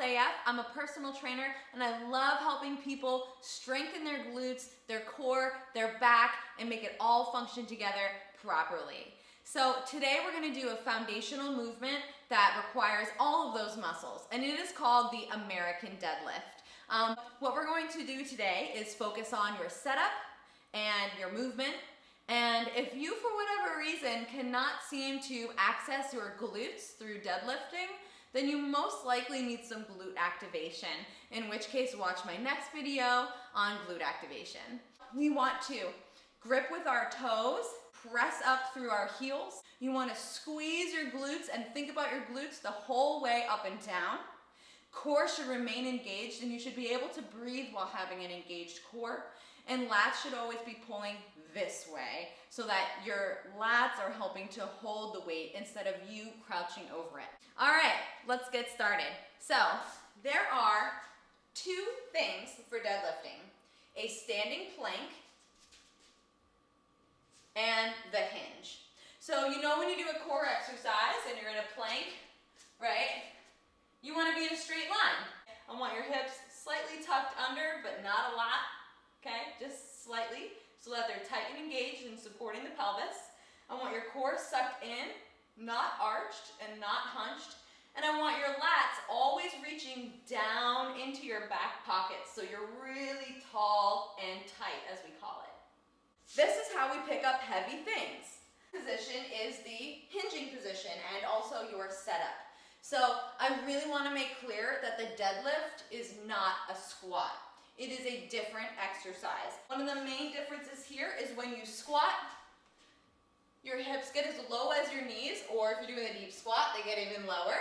AF. I'm a personal trainer and I love helping people strengthen their glutes, their core, their back, and make it all function together properly. So today we're going to do a foundational movement that requires all of those muscles, and it is called the American deadlift. What we're going to do today is focus on your setup and your movement. And if you, for whatever reason, cannot seem to access your glutes through deadlifting, then you most likely need some glute activation, in which case watch my next video on glute activation. We want to grip with our toes, press up through our heels. You want to squeeze your glutes and think about your glutes the whole way up and down. Core should remain engaged, and you should be able to breathe while having an engaged core. And lats should always be pulling this way so that your lats are helping to hold the weight instead of you crouching over it. All right, let's get started. So there are two things for deadlifting: a standing plank and the hinge. So you know when you do a core exercise and you're in a plank, right? You want to be in a straight line. I want your hips slightly tucked under, but not a lot. Okay, just slightly, so that they're tight and engaged and supporting the pelvis. I want your core sucked in, not arched and not hunched. And I want your lats always reaching down into your back pockets, so you're really tall and tight, as we call it. This is how we pick up heavy things. Position is the hinging position and also your setup. So I really want to make clear that the deadlift is not a squat. It is a different exercise. One of the main differences here is when you squat, your hips get as low as your knees, or if you're doing a deep squat, they get even lower.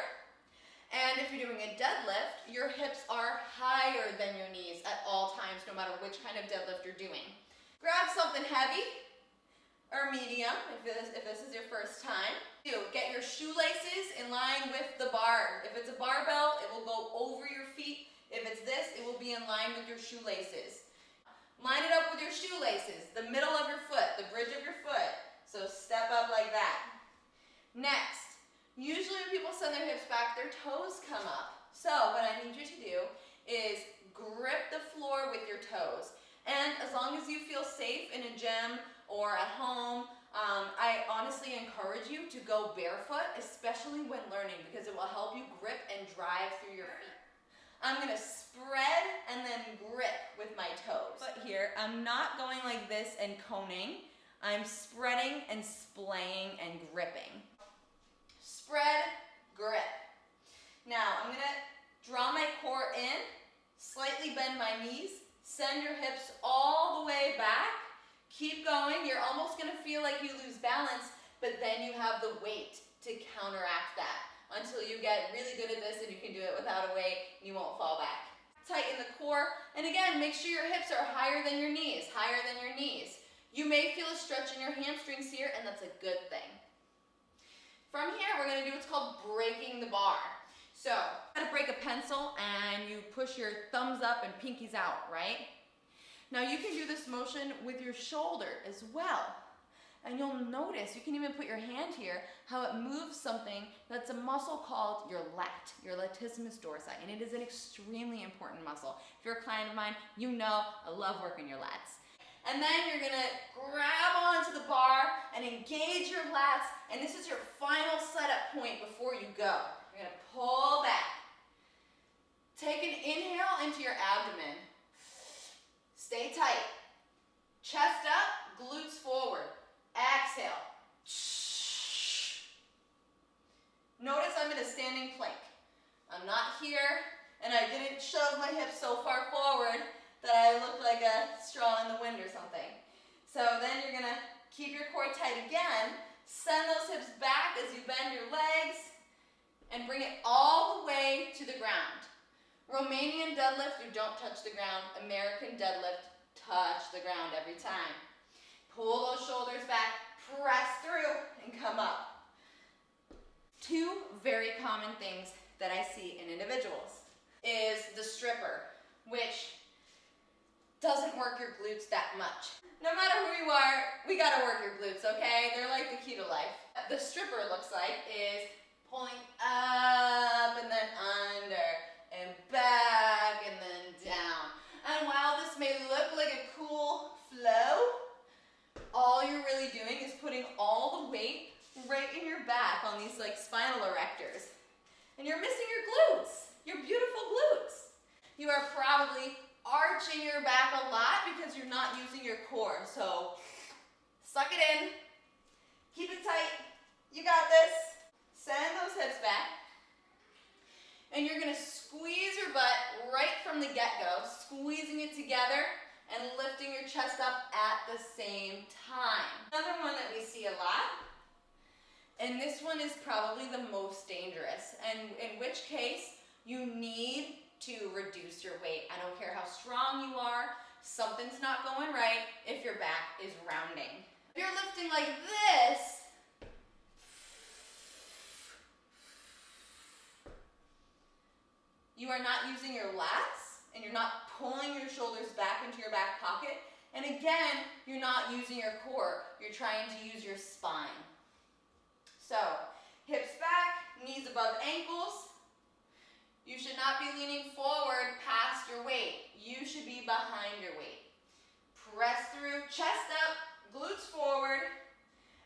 And if you're doing a deadlift, your hips are higher than your knees at all times, no matter which kind of deadlift you're doing. Grab something heavy or medium if this is your first time. Get your shoelaces in line with the bar. If it's a barbell, it will go over your feet. If it's this, it will be in line with your shoelaces. Line it up with your shoelaces, the middle of your foot, the bridge of your foot. So step up like that. Next, usually when people send their hips back, their toes come up. So what I need you to do is grip the floor with your toes. And as long as you feel safe in a gym or at home, I honestly encourage you to go barefoot, especially when learning, because it will help you grip and drive through your feet. I'm going to spread and then grip with my toes. But here, I'm not going like this and coning. I'm spreading and splaying and gripping. Spread, grip. Now, I'm going to draw my core in, slightly bend my knees, send your hips all the way back. Keep going. You're almost going to feel like you lose balance, but then you have the weight to counteract that, until you get really good at this and you can do it without a weight and you won't fall back. Tighten the core, and again, make sure your hips are higher than your knees, higher than your knees. You may feel a stretch in your hamstrings here, and that's a good thing. From here, we're gonna do what's called breaking the bar. So, you gotta break a pencil and you push your thumbs up and pinkies out, right? Now you can do this motion with your shoulder as well. And you'll notice, you can even put your hand here, how it moves something that's a muscle called your lat, your latissimus dorsi, and it is an extremely important muscle. If you're a client of mine, you know I love working your lats. And then you're gonna grab onto the bar and engage your lats, and this is your final setup point before you go. You're gonna pull back. Take an inhale into your abdomen. Stay tight. Chest up, glutes forward. Exhale. Notice I'm in a standing plank. I'm not here, and I didn't shove my hips so far forward that I look like a straw in the wind or something. So then you're gonna keep your core tight again, send those hips back as you bend your legs, and bring it all the way to the ground. Romanian deadlift, you don't touch the ground. American deadlift, touch the ground every time. Pull those shoulders back, press through, and come up. Two very common things that I see in individuals is the stripper, which doesn't work your glutes that much. No matter who you are, we gotta work your glutes, okay? They're like the key to life. The stripper looks like is pulling up and then under and and you're missing your glutes, your beautiful glutes. You are probably arching your back a lot because you're not using your core. So suck it in, keep it tight, you got this. Send those hips back. And you're gonna squeeze your butt right from the get-go, squeezing it together and lifting your chest up at the same time. Another one that we see a lot, and this one is probably the most dangerous, and in which case you need to reduce your weight. I don't care how strong you are, something's not going right if your back is rounding. If you're lifting like this, you are not using your lats, and you're not pulling your shoulders back into your back pocket. And again, you're not using your core. You're trying to use your spine. So, hips back, knees above ankles. You should not be leaning forward past your weight. You should be behind your weight. Press through, chest up, glutes forward.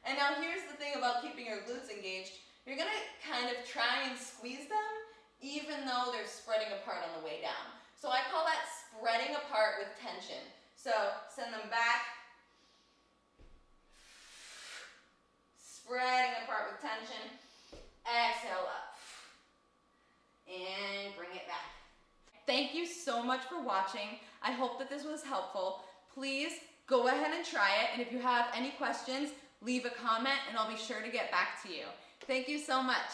And now here's the thing about keeping your glutes engaged. You're gonna kind of try and squeeze them even though they're spreading apart on the way down. So I call that spreading apart with tension. So send them back, spreading apart with tension, exhale up, and bring it back. Thank you so much for watching. I hope that this was helpful. Please go ahead and try it, and if you have any questions, leave a comment and I'll be sure to get back to you. Thank you so much.